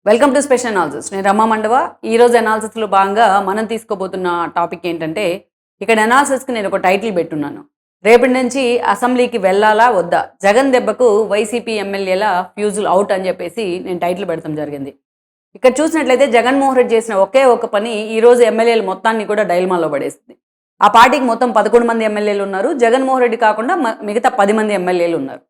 Welcome to special analysis. నేను రమా మండవ. ఈరోజు అనాలిసిస్లో భాగంగా మనం తీసుకోబోతున్న టాపిక్ ఏంటంటే, ఇక్కడ అనాలిసిస్కి నేను ఒక టైటిల్ పెట్టున్నాను. రేపటి నుంచి అసెంబ్లీకి వెళ్ళాలా వద్దా, జగన్ దెబ్బకు వైసీపీ ఎమ్మెల్యేల ఫ్యూజుల్ అవుట్ అని చెప్పేసి నేను టైటిల్ పెడతాం జరిగింది. ఇక్కడ చూసినట్లయితే జగన్మోహన్ రెడ్డి చేసిన ఒకే ఒక పని ఈరోజు ఎమ్మెల్యేలు మొత్తాన్ని కూడా డైల్మాలో పడేసింది. ఆ పార్టీకి మొత్తం 11 మంది ఎమ్మెల్యేలు ఉన్నారు. జగన్మోహన్ రెడ్డి కాకుండా మిగతా 10 మంది ఎమ్మెల్యేలు ఉన్నారు.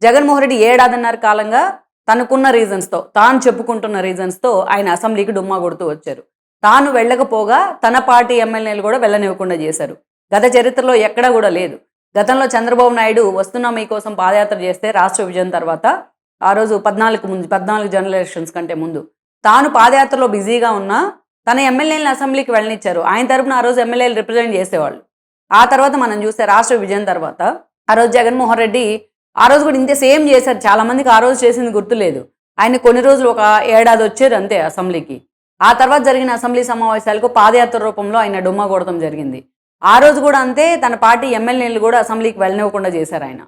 జగన్మోహన్ రెడ్డి ఏడాదిన్నర కాలంగా తనకున్న రీజన్స్తో, తాను చెప్పుకుంటున్న రీజన్స్తో ఆయన అసెంబ్లీకి డుమ్మా కొడుతూ వచ్చారు. తాను వెళ్ళకపోగా తన పార్టీ ఎమ్మెల్యేలు కూడా వెళ్ళనివ్వకుండా చేశారు. గత చరిత్రలో ఎక్కడా కూడా లేదు. గతంలో చంద్రబాబు నాయుడు వస్తున్నా మీకోసం పాదయాత్ర చేస్తే రాష్ట్ర విభజన తర్వాత, ఆ రోజు 14 జనరల్ ఎలక్షన్స్ కంటే ముందు తాను పాదయాత్రలో బిజీగా ఉన్నా తన ఎమ్మెల్యేలను అసెంబ్లీకి వెళ్ళనిచ్చారు. ఆయన తరపున ఆ రోజు ఎమ్మెల్యేలు రిప్రజెంట్ చేసేవాళ్ళు. ఆ తర్వాత మనం చూస్తే రాష్ట్ర విభజన తర్వాత ఆ రోజు జగన్మోహన్ రెడ్డి ఆ రోజు కూడా ఇంతే సేమ్ చేశారు. చాలామందికి ఆ రోజు చేసింది గుర్తులేదు. ఆయన కొన్ని రోజులు ఒక ఏడాది వచ్చారు అంతే అసెంబ్లీకి. ఆ తర్వాత జరిగిన అసెంబ్లీ సమావేశాలకు పాదయాత్ర రూపంలో ఆయన డుమ్మా కొడతాం జరిగింది. ఆ రోజు కూడా అంతే, తన పార్టీ ఎమ్మెల్యేలు కూడా అసెంబ్లీకి వెళ్ళనివ్వకుండా చేశారు ఆయన.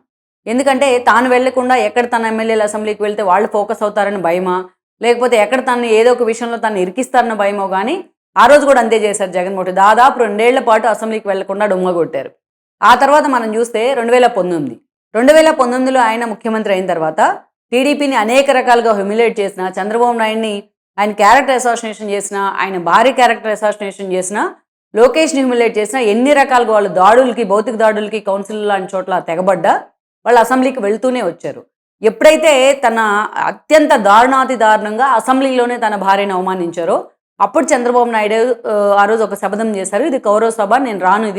ఎందుకంటే తాను వెళ్లకుండా ఎక్కడ తన ఎమ్మెల్యేలు అసెంబ్లీకి వెళ్తే వాళ్ళు ఫోకస్ అవుతారని భయమా, లేకపోతే ఎక్కడ తను ఏదో ఒక విషయంలో తను ఇరికిస్తారన్న భయమో కానీ ఆ రోజు కూడా అంతే చేశారు జగన్మోహన్ రెడ్డి. దాదాపు 2 ఏళ్ల పాటు అసెంబ్లీకి వెళ్లకుండా డుమ్మా కొట్టారు. ఆ తర్వాత మనం చూస్తే 2019లో ఆయన ముఖ్యమంత్రి అయిన తర్వాత టీడీపీని అనేక రకాలుగా హ్యూమిలేట్ చేసిన, చంద్రబాబు నాయుడిని ఆయన క్యారెక్టర్ అసాసినేషన్ చేసిన, ఆయన భారీ క్యారెక్టర్ అసాసినేషన్ చేసిన, లోకేష్ని హ్యూమిలేట్ చేసిన, ఎన్ని రకాలుగా వాళ్ళు దాడులకి, భౌతిక దాడులకి కౌన్సిల్ లాంటి చోట్ల తెగబడ్డా వాళ్ళు అసెంబ్లీకి వెళ్తూనే వచ్చారు. ఎప్పుడైతే తన అత్యంత దారుణాతి దారుణంగా అసెంబ్లీలోనే తన భార్యను అవమానించారో అప్పుడు చంద్రబాబు నాయుడు ఆ రోజు ఒక శపథం చేశారు. ఇది కౌరవ సభ, నేను రాను,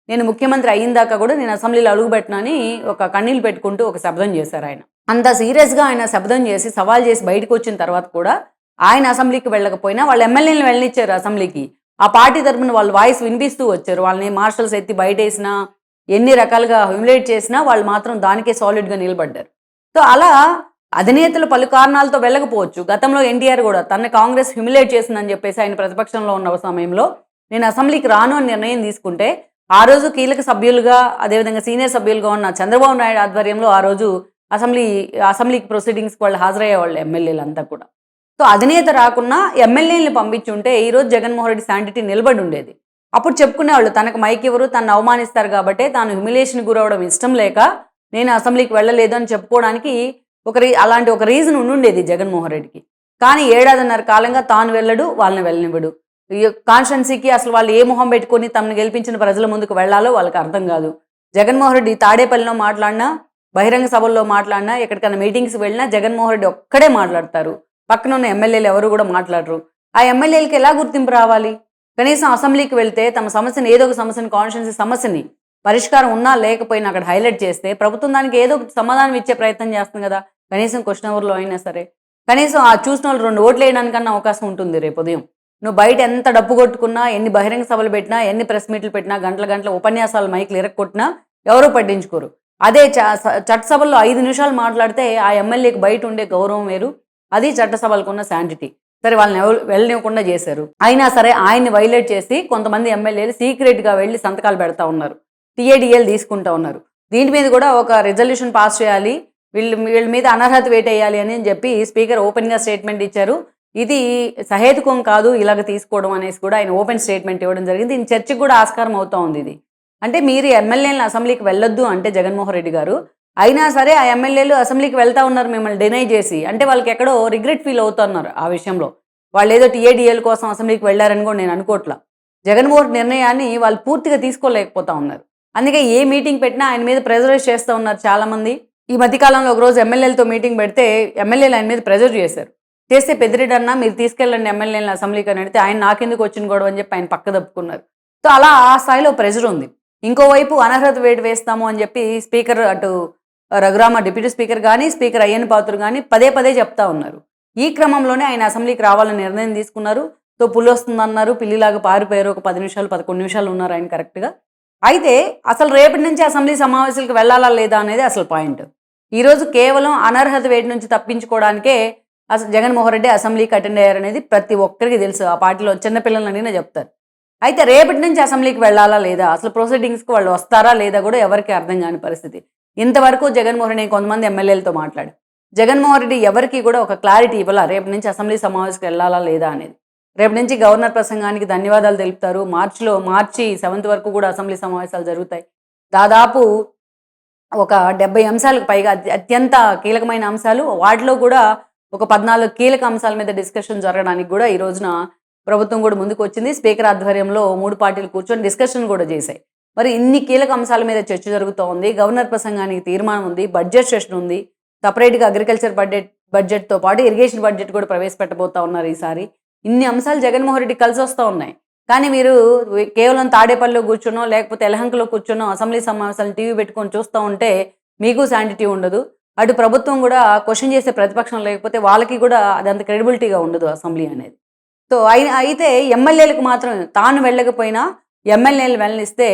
నేను ముఖ్యమంత్రి అయ్యిందాకా కూడా నేను అసెంబ్లీలో అడుగుపెట్టనని ఒక కన్నీళ్ళు పెట్టుకుంటూ ఒక శపథం చేశారు ఆయన. అంత సీరియస్గా ఆయన శపథం చేసి సవాల్ చేసి బయటకు వచ్చిన తర్వాత కూడా ఆయన అసెంబ్లీకి వెళ్ళకపోయినా వాళ్ళ ఎమ్మెల్యేలను వెళ్ళనిచ్చారు అసెంబ్లీకి. ఆ పార్టీ తరఫున వాళ్ళు వాయిస్ వినిపిస్తూ వచ్చారు. వాళ్ళని మార్షల్స్ ఎత్తి బయటేసినా, ఎన్ని రకాలుగా హ్యూమిలేట్ చేసినా వాళ్ళు మాత్రం దానికే సాలిడ్గా నిలబడ్డారు. సో అలా అధినేతలు పలు కారణాలతో వెళ్ళకపోవచ్చు. గతంలో ఎన్టీఆర్ కూడా తన కాంగ్రెస్ హ్యూమిలేట్ చేసిందని చెప్పేసి ఆయన ప్రతిపక్షంలో ఉన్న సమయంలో నేను అసెంబ్లీకి రాను అని నిర్ణయం తీసుకుంటే, ఆ రోజు కీలక సభ్యులుగా, అదేవిధంగా సీనియర్ సభ్యులుగా ఉన్న చంద్రబాబు నాయుడు ఆధ్వర్యంలో ఆ రోజు అసెంబ్లీకి ప్రొసీడింగ్స్కి వాళ్ళు హాజరయ్యేవాళ్ళు ఎమ్మెల్యేలంతా కూడా. సో అధినేత రాకున్నా ఎమ్మెల్యేలను పంపించుంటే ఈరోజు జగన్మోహన్ రెడ్డి శాంటిటీ నిలబడి ఉండేది. అప్పుడు చెప్పుకునేవాళ్ళు తనకు మైక్ ఎవరు, తను అవమానిస్తారు కాబట్టి తాను హ్యూమిలేషన్ గురవడం ఇష్టం లేక నేను అసెంబ్లీకి వెళ్ళలేదు అని చెప్పుకోవడానికి అలాంటి ఒక రీజన్ ఉండుండేది జగన్మోహన్ రెడ్డికి. కానీ ఏడాదిన్నర కాలంగా తాను వెళ్ళడు, వాళ్ళని వెళ్ళనివ్వడు. కాన్స్టిట్యున్సీకి అసలు వాళ్ళు ఏ మొహం పెట్టుకొని తమను గెలిపించిన ప్రజల ముందుకు వెళ్లాలో వాళ్ళకి అర్థం కాదు. జగన్మోహన్ రెడ్డి తాడేపల్లిలో మాట్లాడినా, బహిరంగ సభల్లో మాట్లాడినా, ఎక్కడికైనా మీటింగ్స్కి వెళ్ళినా జగన్మోహన్ రెడ్డి ఒక్కడే మాట్లాడతారు. పక్కన ఉన్న ఎమ్మెల్యేలు ఎవరు కూడా మాట్లాడరు. ఆ ఎమ్మెల్యేలకి ఎలా గుర్తింపు రావాలి? కనీసం అసెంబ్లీకి వెళ్తే తమ సమస్యను, ఏదో ఒక సమస్యని, కాన్స్టిట్యున్సీ సమస్యని పరిష్కారం ఉన్నా లేకపోయినా అక్కడ హైలైట్ చేస్తే ప్రభుత్వం దానికి ఏదో ఒక సమాధానం ఇచ్చే ప్రయత్నం చేస్తుంది కదా. కనీసం క్వశ్చన్ అవర్లో అయినా సరే, కనీసం ఆ చూసిన వాళ్ళు 2 ఓట్లు వేయడానికన్నా అవకాశం ఉంటుంది రేపు ఉదయం. నువ్వు బయట ఎంత డప్పు కొట్టుకున్నా, ఎన్ని బహిరంగ సభలు పెట్టినా, ఎన్ని ప్రెస్ మీట్లు పెట్టినా, గంటల ఉపన్యాసాలు మైకులు ఇరక్కొట్టినా ఎవరూ పట్టించుకోరు. అదే చట్టసభల్లో 5 నిమిషాలు మాట్లాడితే ఆ ఎమ్మెల్యేకి బయట ఉండే గౌరవం వేరు. అది చట్టసభలకు ఉన్న శాంటిటీ. సరే, వాళ్ళని వెళ్ళనివ్వకుండా చేశారు. అయినా సరే ఆయన్ని వైలేట్ చేసి కొంతమంది ఎమ్మెల్యేలు సీక్రెట్గా వెళ్ళి సంతకాలు పెడతా ఉన్నారు, టీఏడీఎల్ తీసుకుంటా ఉన్నారు. దీని మీద కూడా ఒక రిజల్యూషన్ పాస్ చేయాలి, వీళ్ళ మీద అనర్హత వేటేయాలి అని చెప్పి స్పీకర్ ఓపెన్గా స్టేట్మెంట్ ఇచ్చారు. ఇది సహేతుకం కాదు ఇలాగ తీసుకోవడం అనేసి కూడా ఆయన ఓపెన్ స్టేట్మెంట్ ఇవ్వడం జరిగింది. దీని చర్చకు కూడా ఆస్కారం అవుతా ఉంది. ఇది అంటే మీరు ఎమ్మెల్యేలను అసెంబ్లీకి వెళ్ళొద్దు అంటే జగన్మోహన్ రెడ్డి గారు, అయినా సరే ఆ ఎమ్మెల్యేలు అసెంబ్లీకి వెళ్తా ఉన్నారు మిమ్మల్ని డినై చేసి. అంటే వాళ్ళకి ఎక్కడో రిగ్రెట్ ఫీల్ అవుతున్నారు ఆ విషయంలో. వాళ్ళు ఏదో టీఏడీఎల్ కోసం అసెంబ్లీకి వెళ్ళారని కూడా నేను అనుకోవట్లా. జగన్మోహన్ నిర్ణయాన్ని వాళ్ళు పూర్తిగా తీసుకోలేకపోతా ఉన్నారు. అందుకే ఏ మీటింగ్ పెట్టినా ఆయన మీద ప్రెజరైజ్ చేస్తూ ఉన్నారు చాలామంది. ఈ మధ్యకాలంలో ఒకరోజు ఎమ్మెల్యేలతో మీటింగ్ పెడితే ఎమ్మెల్యేలు ఆయన మీద ప్రెజర్ చేస్తే పెద్దిరెడ్డి అన్న మీరు తీసుకెళ్ళండి ఎమ్మెల్యేలను అసెంబ్లీకి అని అడిగితే ఆయన నాకెందుకు వచ్చిన గొడవ అని చెప్పి ఆయన పక్క తప్పుకున్నారు. సో అలా ఆ స్థాయిలో ప్రెజర్ ఉంది. ఇంకోవైపు అనర్హత వేటు వేస్తాము అని చెప్పి స్పీకర్ అటు రఘురామ డిప్యూటీ స్పీకర్ కానీ, స్పీకర్ అయ్యన్ పాత్రుడు కానీ పదే చెప్తా ఉన్నారు. ఈ క్రమంలోనే ఆయన అసెంబ్లీకి రావాలని నిర్ణయం తీసుకున్నారు. సో పులి వస్తుందన్నారు, పిల్లిలాగా పారిపోయారు. ఒక 10 నిమిషాలు 11 నిమిషాలు ఉన్నారు ఆయన కరెక్ట్గా. అయితే అసలు రేపటి నుంచి అసెంబ్లీ సమావేశాలకు వెళ్ళాలా లేదా అనేది అసలు పాయింట్. ఈరోజు కేవలం అనర్హత వేటు నుంచి తప్పించుకోవడానికే అసలు జగన్మోహన్ రెడ్డి అసెంబ్లీకి అటెండ్ అయ్యారనేది ప్రతి ఒక్కరికి తెలుసు. ఆ పార్టీలో చిన్నపిల్లలు అడిగినా చెప్తారు. అయితే రేపటి నుంచి అసెంబ్లీకి వెళ్ళాలా లేదా, అసలు ప్రొసీడింగ్స్కి వాళ్ళు వస్తారా లేదా కూడా ఎవరికి అర్థం కాని పరిస్థితి. ఇంతవరకు జగన్మోహన్ రెడ్డి కొంతమంది ఎమ్మెల్యేలతో మాట్లాడి జగన్మోహన్ రెడ్డి ఎవరికి కూడా ఒక క్లారిటీ ఇవ్వాల రేపు నుంచి అసెంబ్లీ సమావేశంకి వెళ్ళాలా లేదా అనేది. రేపు నుంచి గవర్నర్ ప్రసంగానికి ధన్యవాదాలు తెలుపుతారు. మార్చి 7th వరకు కూడా అసెంబ్లీ సమావేశాలు జరుగుతాయి. దాదాపు ఒక 70 అంశాలకు పైగా అత్యంత కీలకమైన అంశాలు, వాటిలో కూడా ఒక 14 కీలక అంశాల మీద డిస్కషన్ జరగడానికి కూడా ఈ రోజున ప్రభుత్వం కూడా ముందుకొచ్చింది. స్పీకర్ ఆధ్వర్యంలో 3 పార్టీలు కూర్చొని డిస్కషన్ కూడా చేశాయి. మరి ఇన్ని కీలక అంశాల మీద చర్చ జరుగుతూ ఉంది. గవర్నర్ ప్రసంగానికి తీర్మానం ఉంది. బడ్జెట్ సెషన్ ఉంది. సపరేట్‌గా అగ్రికల్చర్ బడ్జెట్‌తో పాటు ఇరిగేషన్ బడ్జెట్ కూడా ప్రవేశపెట్టబోతా ఉన్నారు ఈసారి. ఇన్ని అంశాలు జగన్మోహన్ రెడ్డికి కలిసొస్తా ఉన్నాయి. కానీ మీరు కేవలం తాడేపల్లిలో కూర్చునో, లేకపోతే యలహంకలో కూర్చునో అసెంబ్లీ సమావేశాలను టీవీ పెట్టుకొని చూస్తూ ఉంటే మీకు శానిటీ ఉండదు. అటు ప్రభుత్వం కూడా క్వెషన్ చేసే ప్రతిపక్షం లేకపోతే వాళ్ళకి కూడా అదంత క్రెడిబిలిటీగా ఉండదు అసెంబ్లీ అనేది. సో అయితే ఎమ్మెల్యేలకు మాత్రం తాను వెళ్ళకపోయినా ఎమ్మెల్యేలు వెళ్ళనిస్తే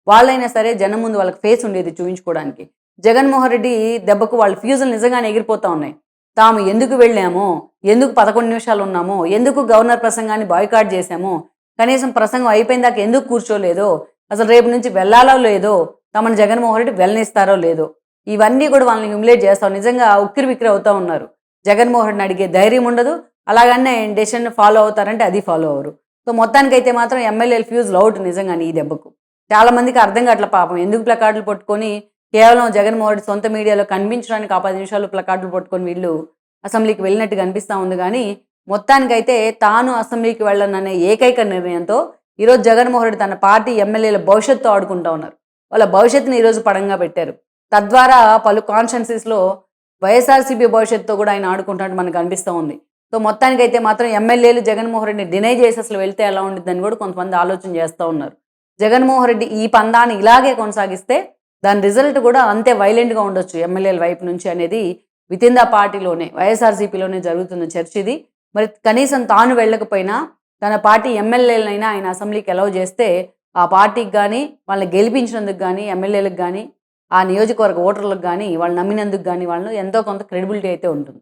వాళ్ళైనా సరే జనం ముందు వాళ్ళకి ఫేస్ ఉండేది చూపించుకోవడానికి. జగన్మోహన్ రెడ్డి దెబ్బకు వాళ్ళ ఫ్యూజులు నిజంగానే ఎగిరిపోతా ఉన్నాయి. తాము ఎందుకు వెళ్ళామో, ఎందుకు 11 నిమిషాలు ఉన్నామో, ఎందుకు గవర్నర్ ప్రసంగాన్ని బాయ్కాట్ చేశామో, కనీసం ప్రసంగం అయిపోయిన దాకా ఎందుకు కూర్చోలేదో, అసలు రేపు నుంచి వెళ్ళాలో లేదో, తమను జగన్మోహన్ రెడ్డి వెళ్ళనిస్తారో లేదో, ఇవన్నీ కూడా వాళ్ళని హ్యూమిలేట్ చేస్తాం. నిజంగా ఉక్కిరి బిక్కిరి అవుతూ ఉన్నారు. జగన్మోహన్ రెడ్డిని అడిగే ధైర్యం ఉండదు. అలాగనే డెసిషన్ ఫాలో అవుతారంటే అది ఫాలో అవ్వరు. సో మొత్తానికైతే మాత్రం ఎమ్మెల్యేలు ఫ్యూజ్ అవుట్ నిజంగానే ఈ దెబ్బకు. చాలా మందికి అర్థం కావట్లే పాపం. ఎందుకు ప్లకార్డులు పట్టుకొని కేవలం జగన్మోహన్ రెడ్డి సొంత మీడియాలో కనిపించడానికి ఆ 10 నిమిషాలు ప్లకార్డులు పట్టుకొని వీళ్ళు అసెంబ్లీకి వెళ్ళినట్టు కనిపిస్తూ ఉంది. కానీ మొత్తానికైతే తాను అసెంబ్లీకి వెళ్ళననే ఏకైక నిర్ణయంతో ఈరోజు జగన్మోహన్ రెడ్డి తన పార్టీ ఎమ్మెల్యేల భవిష్యత్తు ఆడుకుంటూ ఉన్నారు. వాళ్ళ భవిష్యత్తుని ఈరోజు పడంగా పెట్టారు. తద్వారా పలు కాన్స్టిట్యున్సీస్లో వైఎస్ఆర్సీపీ భవిష్యత్తుతో కూడా ఆయన ఆడుకుంటున్నట్టు మనకు అనిపిస్తూ ఉంది. సో మొత్తానికైతే మాత్రం ఎమ్మెల్యేలు జగన్మోహన్ రెడ్డిని డినై చేసి అసలు వెళ్తే ఎలా ఉంటుందని కూడా కొంతమంది ఆలోచన చేస్తూ ఉన్నారు. జగన్మోహన్ రెడ్డి ఈ పందాన్ని ఇలాగే కొనసాగిస్తే దాని రిజల్ట్ కూడా అంతే వైలెంట్గా ఉండొచ్చు ఎమ్మెల్యేల వైపు నుంచి అనేది వితిన్ ద పార్టీలోనే వైఎస్ఆర్సీపీలోనే జరుగుతున్న చర్చ ఇది. మరి కనీసం తాను వెళ్ళకపోయినా తన పార్టీ ఎమ్మెల్యేలనైనా ఆయన అసెంబ్లీకి అలౌ చేస్తే ఆ పార్టీకి కానీ, వాళ్ళని గెలిపించినందుకు కానీ, ఎమ్మెల్యేలకు కానీ, ఆ నియోజకవర్గ ఓటర్లకు కానీ, వాళ్ళు నమ్మినందుకు కానీ వాళ్ళు ఎంతో కొంత క్రెడిబిలిటీ అయితే ఉంటుంది.